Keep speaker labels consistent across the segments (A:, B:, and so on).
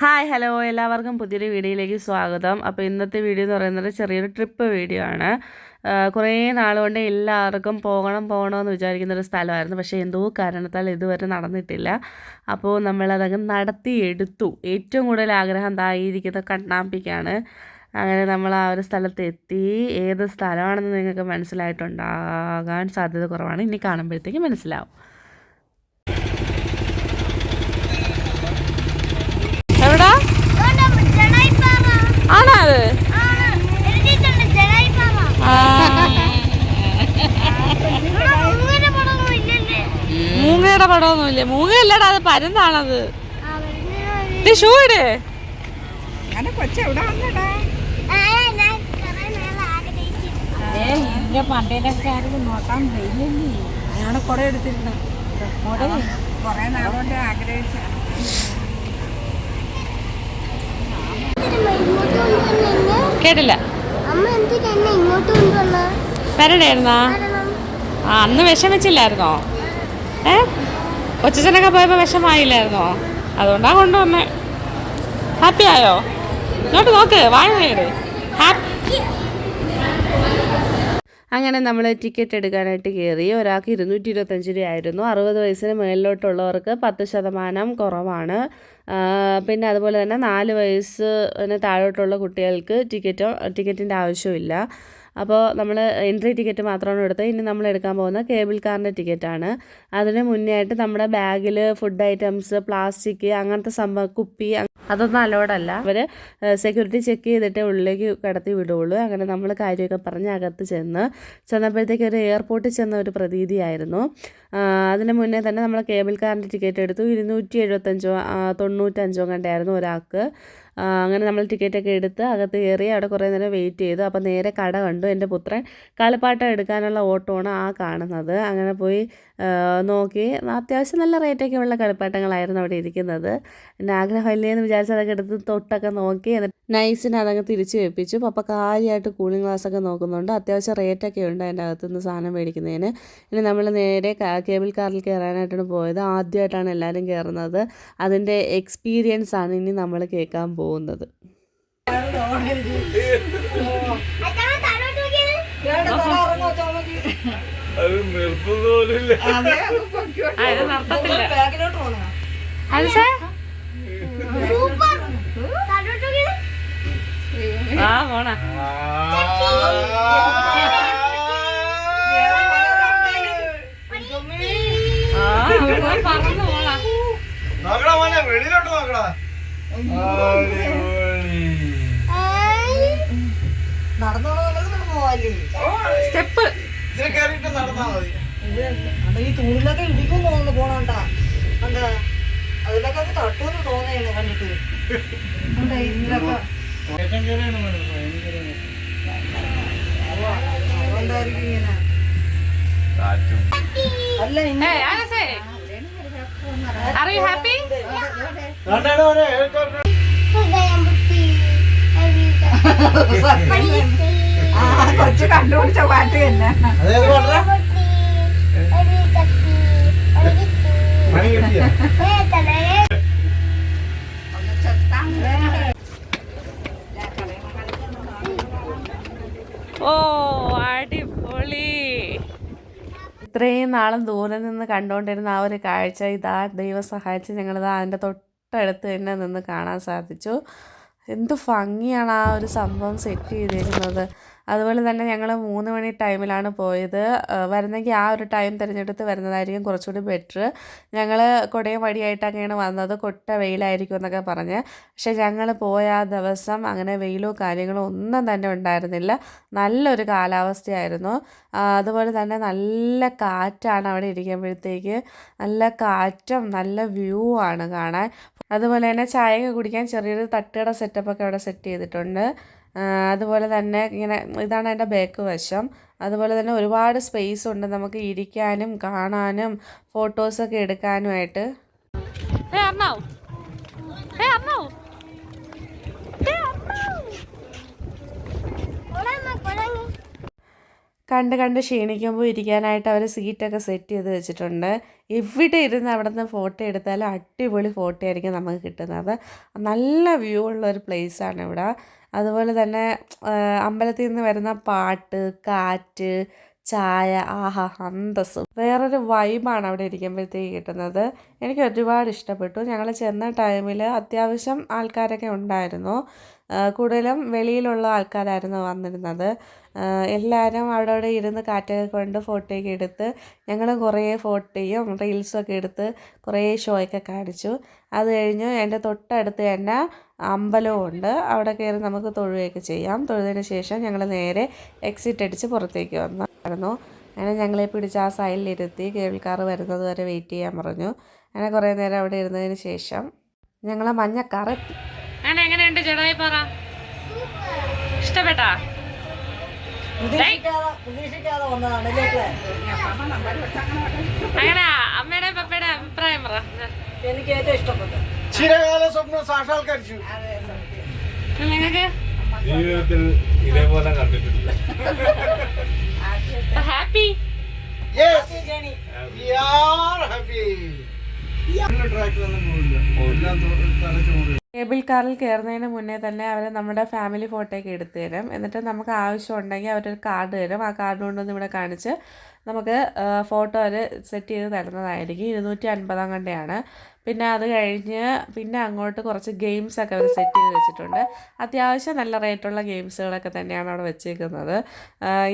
A: Hi hello എല്ലാവർക്കും പുതിയൊരു വീഡിയോയിലേക്ക് സ്വാഗതം. അപ്പോൾ ഇന്നത്തെ വീഡിയോ എന്ന് പറയുന്നത് ചെറിയൊരു ട്രിപ്പ് വീഡിയോ ആണ്. കുറേ നാളുകൊണ്ട് എല്ലാവർക്കും പോകണമെന്ന് വിചാരിക്കുന്നൊരു സ്ഥലമായിരുന്നു. പക്ഷേ എന്തോ കാരണത്താൽ ഇതുവരെ നടന്നിട്ടില്ല. അപ്പോൾ നമ്മളതങ്ങ് നടത്തിയെടുത്തു. ഏറ്റവും കൂടുതൽ ആഗ്രഹം ഇതായിരിക്കുന്നത് കണ്ണാമ്പിക്കാണ്. അങ്ങനെ നമ്മൾ ആ ഒരു സ്ഥലത്ത് എത്തി. ഏത് സ്ഥലമാണെന്ന് നിങ്ങൾക്ക് മനസ്സിലായിട്ടുണ്ടാകാൻ സാധ്യത കുറവാണ്. ഇനി കാണുമ്പോഴത്തേക്ക് മനസ്സിലാവും. എവിടാ ആണോ അത്? മൂങ്ങയുടെ പടമൊന്നുമില്ലേ? മൂങ്ങയല്ലടാ, അത് പരുന്നാണത്. ഷൂ ഇട്.
B: നോക്കാൻ അയാളെ കുറെ എടുത്തിരുന്നു. കുറെ നാളുകൊണ്ട് ആഗ്രഹിച്ച
A: കേട്ടില്ല. വരണേരുന്നാ? അന്ന് വിഷമിച്ചില്ലായിരുന്നോ? കൊച്ചനൊക്കെ പോയപ്പോ വിഷമായില്ലായിരുന്നോ? അതുകൊണ്ടാ കൊണ്ടുവന്നേ. ഹാപ്പി ആയോ? ഇങ്ങോട്ട് നോക്ക്, വാഴ നേട്. അങ്ങനെ നമ്മൾ ടിക്കറ്റ് എടുക്കാനായിട്ട് കയറി. ഒരാൾക്ക് 225 രൂപയായിരുന്നു. 60 വയസ്സിന് മുകളിലോട്ടുള്ളവർക്ക് 10% കുറവാണ്. പിന്നെ അതുപോലെ തന്നെ 4 വയസ്സിന് താഴോട്ടുള്ള കുട്ടികൾക്ക് ടിക്കറ്റിൻ്റെ ആവശ്യമില്ല. അപ്പോൾ നമ്മൾ എൻട്രി ടിക്കറ്റ് മാത്രമാണ് എടുത്തത്. ഇനി നമ്മൾ എടുക്കാൻ പോകുന്ന കേബിൾ കാറിൻ്റെ ടിക്കറ്റാണ്. അതിന് മുന്നേ ആയിട്ട് നമ്മുടെ ബാഗിൽ ഫുഡ് ഐറ്റംസ്, പ്ലാസ്റ്റിക്, അങ്ങനത്തെ കുപ്പി അതൊന്നും അലോഡല്ല. അവർ സെക്യൂരിറ്റി ചെക്ക് ചെയ്തിട്ടേ ഉള്ളിലേക്ക് കടത്തി വിടുകയുള്ളൂ. അങ്ങനെ നമ്മൾ കാര്യമൊക്കെ പറഞ്ഞ് അകത്ത് ചെന്നപ്പോഴത്തേക്ക് ഒരു എയർപോർട്ടിൽ ചെന്ന ഒരു പ്രതീതിയായിരുന്നു. അതിന് മുന്നേ തന്നെ നമ്മൾ കേബിൾ കാറിൻ്റെ ടിക്കറ്റ് എടുത്തു. 275 കണ്ടായിരുന്നു ഒരാൾക്ക്. അങ്ങനെ നമ്മൾ ടിക്കറ്റൊക്കെ എടുത്ത് അകത്ത് കയറി. അവിടെ കുറേ നേരം വെയിറ്റ് ചെയ്തു. അപ്പോൾ നേരെ കട കണ്ടു. എൻ്റെ പുത്രൻ കളിപ്പാട്ടം എടുക്കാനുള്ള ഓട്ടമാണ് ആ കാണുന്നത്. അങ്ങനെ പോയി നോക്കി. അത്യാവശ്യം നല്ല റേറ്റൊക്കെ ഉള്ള കളിപ്പാട്ടങ്ങളായിരുന്നു അവിടെ ഇരിക്കുന്നത്. എൻ്റെ ആഗ്രഹമല്ലേ എന്ന് വിചാരിച്ച് അതൊക്കെ എടുത്ത് തൊട്ടൊക്കെ നോക്കി. എന്നിട്ട് നൈസിന് അതങ്ങ് തിരിച്ച് വെപ്പിച്ചു. പപ്പ കാര്യമായിട്ട് കൂളിംഗ് ഗ്ലാസ്സൊക്കെ നോക്കുന്നുണ്ട്. അത്യാവശ്യം റേറ്റൊക്കെ ഉണ്ട് അതിൻ്റെ അകത്തുനിന്ന് സാധനം മേടിക്കുന്നതിന്. ഇനി നമ്മൾ നേരെ കേബിൾ കാറിൽ കയറാനായിട്ടാണ് പോയത്. ആദ്യമായിട്ടാണ് എല്ലാവരും കയറുന്നത്. അതിൻ്റെ എക്സ്പീരിയൻസ് ആണ് ഇനി നമ്മൾ കേൾക്കാൻ പോകുന്നത്.
C: വെളിയിലോട്ട് നോക്കടാ.
A: സ്റ്റെപ്പ്
C: നടന്നാ മതി.
B: ഈ തൂണിലൊക്കെ ഇടിക്കും തോന്നുന്നു പോണണ്ടാ. എന്താ അതിലൊക്കെ തട്ടുമെന്ന് തോന്നിയാണ് കണ്ടിട്ട്. അതുകൊണ്ടായിരിക്കും ഇങ്ങനെ. അല്ല കൊച്ചു കണ്ടുപിടിച്ച പാട്ട് തന്നെ.
A: ഓ അടിപൊളി. ഇത്രയും നാളും ദൂരെ നിന്ന് കണ്ടുകൊണ്ടിരുന്ന ആ ഒരു കാഴ്ച ഇതാ ദൈവം സഹായിച്ച് ഞങ്ങളിതാ അതിൻ്റെ തൊട്ടടുത്ത് തന്നെ നിന്ന് കാണാൻ സാധിച്ചു. എന്ത് ഭംഗിയാണ് ആ ഒരു സംഭവം സെറ്റ് ചെയ്തിരുന്നത്. അതുപോലെ തന്നെ ഞങ്ങൾ 3 മണി ടൈമിലാണ് പോയത്. വരുന്നെങ്കിൽ ആ ഒരു ടൈം തിരഞ്ഞെടുത്ത് വരുന്നതായിരിക്കും കുറച്ചുകൂടി ബെറ്റർ. ഞങ്ങൾ കുടയും വടിയായിട്ടൊക്കെയാണ് വന്നത്. കൊട്ട വെയിലായിരിക്കും എന്നൊക്കെ പറഞ്ഞ്. പക്ഷേ ഞങ്ങൾ പോയ ആ ദിവസം അങ്ങനെ വെയിലോ കാര്യങ്ങളോ ഒന്നും തന്നെ ഉണ്ടായിരുന്നില്ല. നല്ലൊരു കാലാവസ്ഥയായിരുന്നു. അതുപോലെ തന്നെ നല്ല കാറ്റാണ് അവിടെ ഇരിക്കുമ്പോഴത്തേക്ക്. നല്ല കാറ്റും നല്ല വ്യൂ ആണ് കാണാൻ. അതുപോലെ തന്നെ ചായയൊക്കെ കുടിക്കാൻ ചെറിയൊരു തട്ടുകട സെറ്റപ്പൊക്കെ അവിടെ സെറ്റ് ചെയ്തിട്ടുണ്ട്. അതുപോലെ തന്നെ ഇങ്ങനെ ഇതാണ് അതിൻ്റെ ബാക്ക് വശം. അതുപോലെ തന്നെ ഒരുപാട് സ്പേസ് ഉണ്ട് നമുക്ക് ഇരിക്കാനും കാണാനും ഫോട്ടോസൊക്കെ എടുക്കാനുമായിട്ട്. കണ്ട് കണ്ട് ക്ഷീണിക്കുമ്പോൾ ഇരിക്കാനായിട്ട് അവർ സീറ്റൊക്കെ സെറ്റ് ചെയ്ത് വെച്ചിട്ടുണ്ട്. എവിടെ ഇരുന്ന് അവിടെ നിന്ന് ഫോട്ടോ എടുത്താലും അടിപൊളി ഫോട്ടോ ആയിരിക്കും നമുക്ക് കിട്ടുന്നത്. നല്ല വ്യൂ ഉള്ള ഒരു പ്ലേസാണ് ഇവിടെ. അതുപോലെ തന്നെ അമ്പലത്തിൽ നിന്ന് വരുന്ന പാട്ട്, കാറ്റ്, ചായ, ആഹാ അന്തസ്സ്. വേറൊരു വൈബാണ് അവിടെ ഇരിക്കുമ്പോഴത്തേക്ക് കിട്ടുന്നത്. എനിക്ക് ഒരുപാട് ഇഷ്ടപ്പെട്ടു. ഞങ്ങൾ ചെന്ന ടൈമിൽ അത്യാവശ്യം ആൾക്കാരൊക്കെ ഉണ്ടായിരുന്നു. കൂടുതലും വെളിയിലുള്ള ആൾക്കാരായിരുന്നു വന്നിരുന്നത്. എല്ലാവരും അവിടെ ഇരുന്ന് കാറ്റൊക്കെ കൊണ്ട് ഫോട്ടോയൊക്കെ എടുത്ത് ഞങ്ങൾ കുറേ ഫോട്ടോയും റീൽസും ഒക്കെ എടുത്ത് കുറേ ഷോയൊക്കെ കാണിച്ചു. അത് കഴിഞ്ഞ് എൻ്റെ തൊട്ടടുത്ത് തന്നെ അമ്പലവും ഉണ്ട്. അവിടെ കയറി നമുക്ക് തൊഴുകയൊക്കെ ചെയ്യാം. തൊഴുതിന് ശേഷം ഞങ്ങൾ നേരെ എക്സിറ്റ് അടിച്ച് പുറത്തേക്ക് വന്നായിരുന്നു. അങ്ങനെ ഞങ്ങളെ പിടിച്ച് ആ സൈഡിലിരുത്തി കേബിൾ കാർ വരുന്നത് വരെ വെയിറ്റ് ചെയ്യാൻ പറഞ്ഞു. അങ്ങനെ കുറേ നേരം അവിടെ ഇരുന്നതിന് ശേഷം ഞങ്ങൾ മഞ്ഞക്കാർ എത്തി. അങ്ങനെ എങ്ങനെയുണ്ട് ചേട്ടായി പറ, ഇഷ്ടപ്പെട്ടാ?
B: പ്രതീക്ഷിക്കാതെ വന്നതാണ് ഇല്ലേ?
A: അങ്ങനെ അമ്മയുടെ പപ്പയുടെ അഭിപ്രായം പറ.
B: എനിക്ക് ഏറ്റവും ഇഷ്ടപ്പെട്ടു.
C: ചിരകാല സ്വപ്നം സാക്ഷാത്കരിച്ചു.
A: നിങ്ങൾക്ക്
D: ജീവിതത്തിൽ ഇതേപോലെ കണ്ടിട്ടില്ല.
A: Happy?
C: Yes, we are happy. ട്രാക്കിലൊന്നും പോയില്ല. എല്ലാം തലച്ചോറ്.
A: കേബിൾ കാറിൽ കയറുന്നതിന് മുന്നേ തന്നെ അവർ നമ്മുടെ ഫാമിലി ഫോട്ടോയൊക്കെ എടുത്തു തരും. എന്നിട്ട് നമുക്ക് ആവശ്യമുണ്ടെങ്കിൽ അവരൊരു കാർഡ് തരും. ആ കാർഡ് കൊണ്ടൊന്ന് ഇവിടെ കാണിച്ച് നമുക്ക് ഫോട്ടോ അവർ സെറ്റ് ചെയ്ത് തരുന്നതായിരിക്കും. 250 കണ്ടെയാണ്. പിന്നെ അത് കഴിഞ്ഞ് പിന്നെ അങ്ങോട്ട് കുറച്ച് ഗെയിംസൊക്കെ അവർ സെറ്റ് ചെയ്ത് വെച്ചിട്ടുണ്ട്. അത്യാവശ്യം നല്ല റേറ്റുള്ള ഗെയിംസുകളൊക്കെ തന്നെയാണ് അവിടെ വെച്ചേക്കുന്നത്.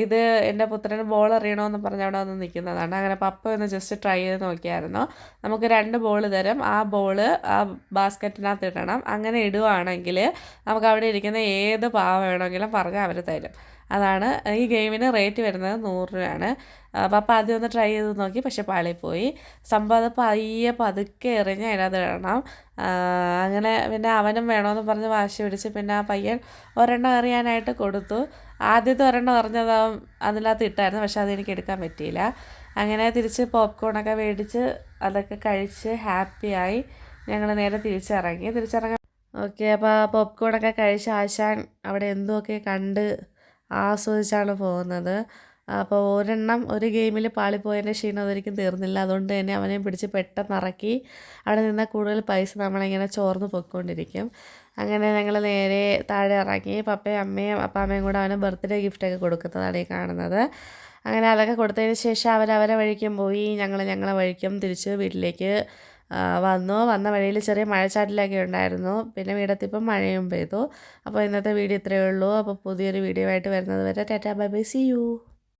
A: ഇത് എൻ്റെ പുത്രന് ബോൾ എറിയണമെന്ന് പറഞ്ഞ് അവിടെ വന്ന് നിൽക്കുന്നതാണ്. അങ്ങനെ പപ്പ ഒന്ന് ജസ്റ്റ് ട്രൈ ചെയ്ത് നോക്കിയായിരുന്നു. നമുക്ക് 2 ബോൾ തരും. ആ ബോൾ ആ ബാസ്ക്കറ്റിനകത്ത് ഇടണം. അങ്ങനെ ഇടുവാണെങ്കിൽ നമുക്ക് അവിടെ ഇരിക്കുന്ന ഏത് പാവ വേണമെങ്കിലും പറഞ്ഞാൽ അവർ തരും. അതാണ് ഈ ഗെയിമിന് റേറ്റ് വരുന്നത് 100 രൂപയാണ്. പപ്പ ആദ്യം ഒന്ന് ട്രൈ ചെയ്ത് നോക്കി, പക്ഷെ പാളിപ്പോയി. സംഭവം അത് പതുക്കെ എറിഞ്ഞ് അതിനകത്ത് ഇടണം. അങ്ങനെ പിന്നെ അവനും വേണമെന്ന് പറഞ്ഞ് വാശി പിടിച്ച് പിന്നെ ആ പയ്യൻ ഒരെണ്ണം എറിയാനായിട്ട് കൊടുത്തു. ആദ്യത്തെ ഒരെണ്ണം എറിഞ്ഞത് അതിനകത്ത് ഇട്ടായിരുന്നു, പക്ഷെ അതെനിക്ക് എടുക്കാൻ പറ്റിയില്ല. അങ്ങനെ തിരിച്ച് പോപ്കോണൊക്കെ മേടിച്ച് അതൊക്കെ കഴിച്ച് ഹാപ്പിയായി ഞങ്ങൾ നേരെ തിരിച്ചിറങ്ങാൻ. ഓക്കെ, അപ്പോൾ പോപ്കോണൊക്കെ കഴിച്ച് ആശാൻ അവിടെ എന്തൊക്കെ കണ്ട് ആസ്വദിച്ചാണ് പോകുന്നത്. അപ്പോൾ ഒരു ഗെയിമിൽ പാളിപ്പോയതിൻ്റെ ക്ഷീണം അതൊരിക്കും തീർന്നില്ല. അതുകൊണ്ട് തന്നെ അവനെ പിടിച്ച് പെട്ടെന്ന് ഇറക്കി അവിടെ നിന്നാൽ കൂടുതൽ പൈസ നമ്മളിങ്ങനെ ചോർന്ന് പൊയ്ക്കൊണ്ടിരിക്കും. അങ്ങനെ ഞങ്ങൾ നേരെ താഴെ ഇറങ്ങി. പപ്പയും അമ്മയും അപ്പാമ്മയും കൂടെ അവന് ബർത്ത്ഡേ ഗിഫ്റ്റൊക്കെ കൊടുക്കുന്നതാണ് ഈ കാണുന്നത്. അങ്ങനെ അതൊക്കെ കൊടുത്തതിന് ശേഷം അവരവരെ വഴിക്കും പോയി. ഞങ്ങളെ വഴിക്കും തിരിച്ച് വീട്ടിലേക്ക് വന്ന വഴിയിൽ ചെറിയ മഴച്ചാറ്റിലൊക്കെ ഉണ്ടായിരുന്നു. പിന്നെ വീടെത്തിയപ്പം മഴയും പെയ്തു. അപ്പോൾ ഇന്നത്തെ വീഡിയോ ഇത്രയേ ഉള്ളൂ. അപ്പോൾ പുതിയൊരു വീഡിയോ ആയിട്ട് വരുന്നത് വരെ tata bye bye, see U.